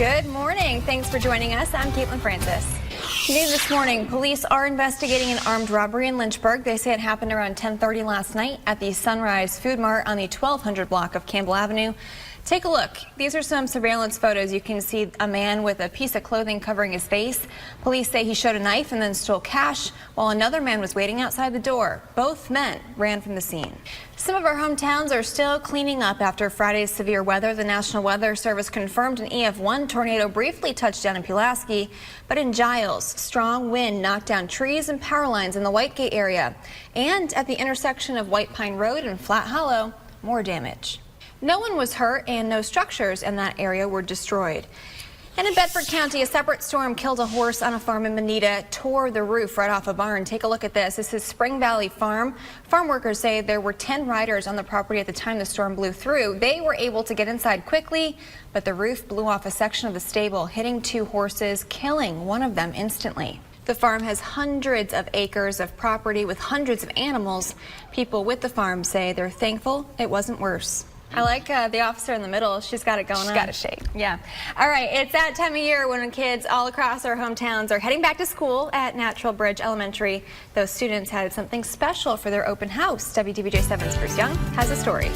Good morning. Thanks for joining us. I'm Caitlin Francis. News this morning, police are investigating an armed robbery in Lynchburg. They say it happened around 10:30 last night at the Sunrise Food Mart on the 1200 block of Campbell Avenue. Take a look. These are some surveillance photos. You can see a man with a piece of clothing covering his face. Police say he showed a knife and then stole cash while another man was waiting outside the door. Both men ran from the scene. Some of our hometowns are still cleaning up after Friday's severe weather. The National Weather Service confirmed an EF1 tornado briefly touched down in Pulaski, but in Giles, strong wind knocked down trees and power lines in the Whitegate area. And at the intersection of White Pine Road and Flat Hollow, more damage. No one was hurt and no structures in that area were destroyed. And in Bedford County, a separate storm killed a horse on a farm in Manita, tore the roof right off a barn. Take a look at this. This is Spring Valley Farm. Farm workers say there were 10 riders on the property at the time the storm blew through. They were able to get inside quickly, but the roof blew off a section of the stable, hitting 2 horses, killing one of them instantly. The farm has hundreds of acres of property with hundreds of animals. People with the farm say they're thankful it wasn't worse. I like the officer in the middle. She's got it going on. She's got a shake. Yeah. All right. It's that time of year when kids all across our hometowns are heading back to school at Natural Bridge Elementary. Those students had something special for their open house. WDBJ7's Bruce Young has a story.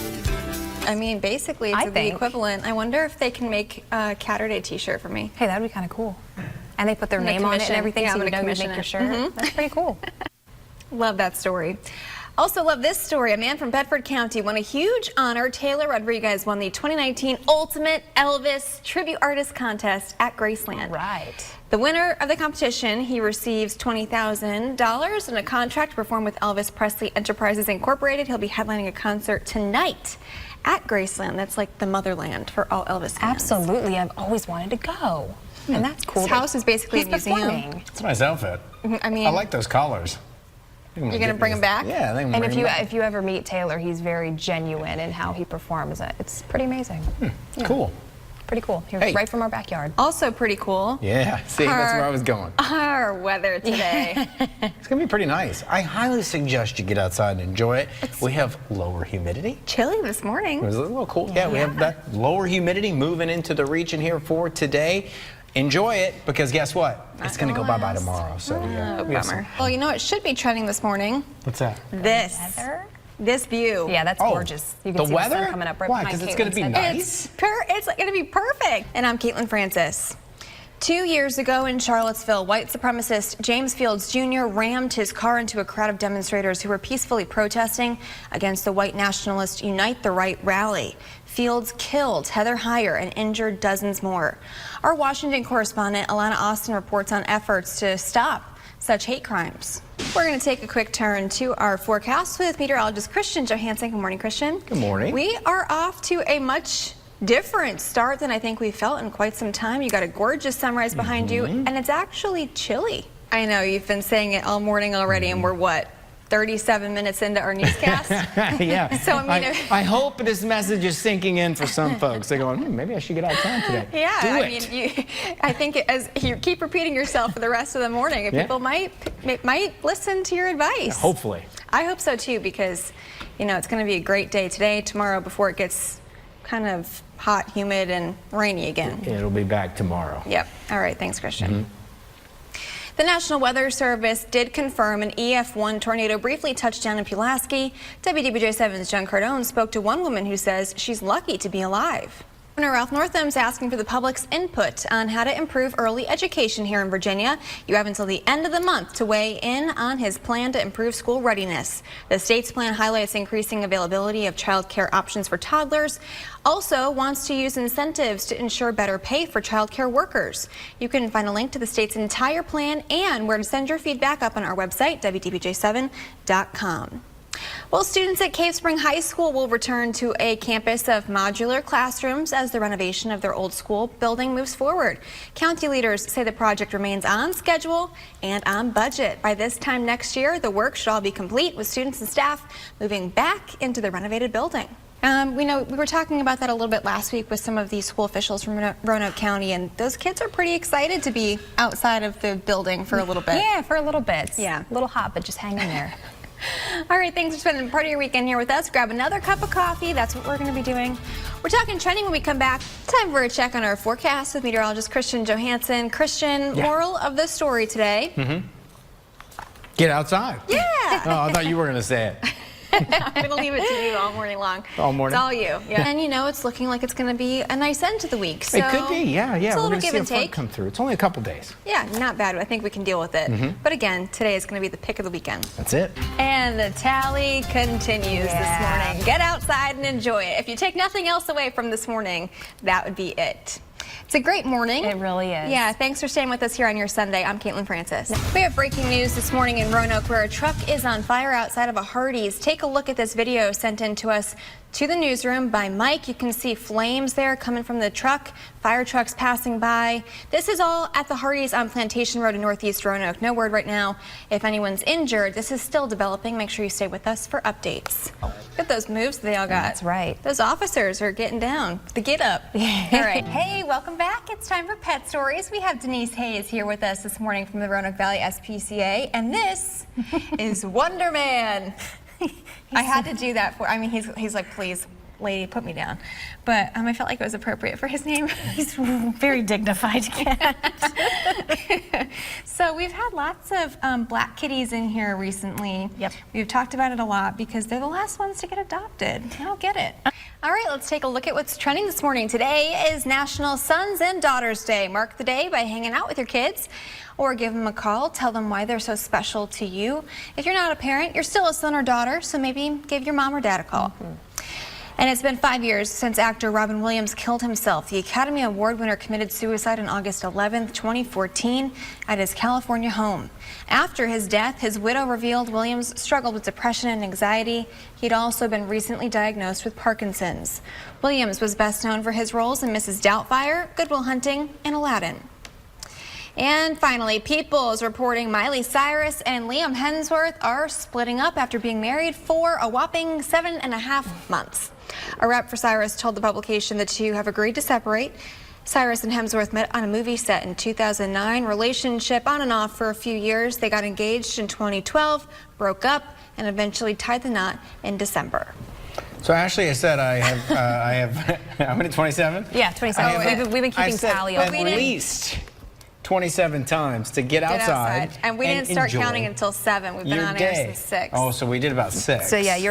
I mean, basically, it's the equivalent. I wonder if they can make a Catterday t-shirt for me. Hey, that would be kind of cool. And they put their name on it and everything, so you know you make your shirt. That's pretty cool. Love that story. Also love this story. A man from Bedford County won a huge honor. Taylor Rodriguez won the 2019 Ultimate Elvis Tribute Artist Contest at Graceland. Right. The winner of the competition, he receives $20,000 and a contract to perform with Elvis Presley Enterprises Incorporated. He'll be headlining a concert tonight at Graceland. That's like the motherland for all Elvis fans. Absolutely. I've always wanted to go. And that's cool. His house is basically a museum. It's a nice outfit. I mean, I like those collars. You're going to bring him back? Yeah, I think and if you ever meet Taylor, he's very genuine in how he performs. It's pretty amazing. Yeah. Cool. Pretty cool. He's right from our backyard. Also pretty cool. Yeah, see, that's where I was going. Our weather today. It's going to be pretty nice. I highly suggest you get outside and enjoy it. We have lower humidity. Chilly this morning. It was a little cool. Yeah, we have that lower humidity moving into the region here for today. Enjoy it, because guess what? It's going to go bye-bye tomorrow. So bummer. Well, you know it should be trending this morning. What's that? This view. Yeah, that's gorgeous. You can see the sun coming up right behind. Why? Because it's going to be nice? It's going to be perfect. And I'm Caitlin Francis. 2 years ago in Charlottesville, white supremacist James Fields Jr. rammed his car into a crowd of demonstrators who were peacefully protesting against the white nationalist Unite the Right rally. Fields killed Heather Heyer and injured dozens more. Our Washington correspondent Alana Austin reports on efforts to stop such hate crimes. We're going to take a quick turn to our forecast with meteorologist Christian Johansson. Good morning, Christian. Good morning. We are off to a much different start than I think we've felt in quite some time. You got a gorgeous sunrise behind you, and it's actually chilly. I know you've been saying it all morning already, and we're what, 37 minutes into our newscast? Yeah. So I hope this message is sinking in for some folks. They're going, maybe I should get outside today. Yeah, I think as you keep repeating yourself for the rest of the morning, people might listen to your advice. Yeah, hopefully. I hope so too, because it's going to be a great day today, tomorrow, before it gets kind of hot, humid, and rainy again. It'll be back tomorrow. Yep. All right. Thanks, Christian. The National Weather Service did confirm an EF1 tornado briefly touched down in Pulaski. WDBJ7's Jen Cardone spoke to one woman who says she's lucky to be alive. Governor Ralph Northam's asking for the public's input on how to improve early education here in Virginia. You have until the end of the month to weigh in on his plan to improve school readiness. The state's plan highlights increasing availability of child care options for toddlers. Also wants to use incentives to ensure better pay for child care workers. You can find a link to the state's entire plan and where to send your feedback up on our website, WDBJ7.com. Well, students at Cave Spring High School will return to a campus of modular classrooms as the renovation of their old school building moves forward. County leaders say the project remains on schedule and on budget. By this time next year, the work should all be complete, with students and staff moving back into the renovated building. We were talking about that a little bit last week with some of the school officials from Roanoke County, and those kids are pretty excited to be outside of the building for a little bit. Yeah, for a little bit. Yeah. A little hot, but just hang in there. All right, thanks for spending part of your weekend here with us. Grab another cup of coffee. That's what we're going to be doing. We're talking trending when we come back. Time for a check on our forecast with meteorologist Christian Johansson. Christian, moral of the story today. Get outside. Yeah. Oh, I thought you were going to say it. I'm going to leave it to you all morning long. All morning? It's all you. Yeah. And you know, it's looking like it's going to be a nice end to the week. So It could be, yeah. It's a We're little going to give see a and front take. come through. It's only a couple days. Yeah, not bad. I think we can deal with it. But again, today is going to be the pick of the weekend. That's it. And the tally continues this morning. Get outside and enjoy it. If you take nothing else away from this morning, that would be it. It's a great morning. It really is. Yeah, thanks for staying with us here on your Sunday. I'm Caitlin Francis. We have breaking news this morning in Roanoke where a truck is on fire outside of a Hardee's. Take a look at this video sent in to us to the newsroom by Mike. You can see flames there coming from the truck, fire trucks passing by. This is all at the Hardee's on Plantation Road in Northeast Roanoke. No word right now if anyone's injured. This is still developing. Make sure you stay with us for updates. Look at those moves they all got. That's right. Those officers are getting down. The get up. All right. Hey, welcome back. It's time for Pet Stories. We have Denise Hayes here with us this morning from the Roanoke Valley SPCA, and this is Wonder Man. I had to do that for, I mean, he's like, please, lady, put me down. But I felt like it was appropriate for his name. He's very dignified cat. So we've had lots of black kitties in here recently. Yep. We've talked about it a lot because they're the last ones to get adopted. I don't get it. All right, let's take a look at what's trending this morning. Today is National Sons and Daughters Day. Mark the day by hanging out with your kids or give them a call. Tell them why they're so special to you. If you're not a parent, you're still a son or daughter, so maybe give your mom or dad a call. And it's been 5 years since actor Robin Williams killed himself. The Academy Award winner committed suicide on August 11th, 2014 at his California home. After his death, his widow revealed Williams struggled with depression and anxiety. He'd also been recently diagnosed with Parkinson's. Williams was best known for his roles in Mrs. Doubtfire, Good Will Hunting, and Aladdin. And finally, People is reporting Miley Cyrus and Liam Hemsworth are splitting up after being married for a whopping 7.5 months. A rep for Cyrus told the publication the two have agreed to separate. Cyrus and Hemsworth met on a movie set in 2009, relationship on and off for a few years. They got engaged in 2012, broke up, and eventually tied the knot in December. So Ashley, I said I have how many, 27? Yeah, 27. We've been keeping tally at all morning. least 27 times to get outside. And we didn't start enjoy counting until 7. We've been your on day. air since 6. Oh, so we did about 6. So yeah, you're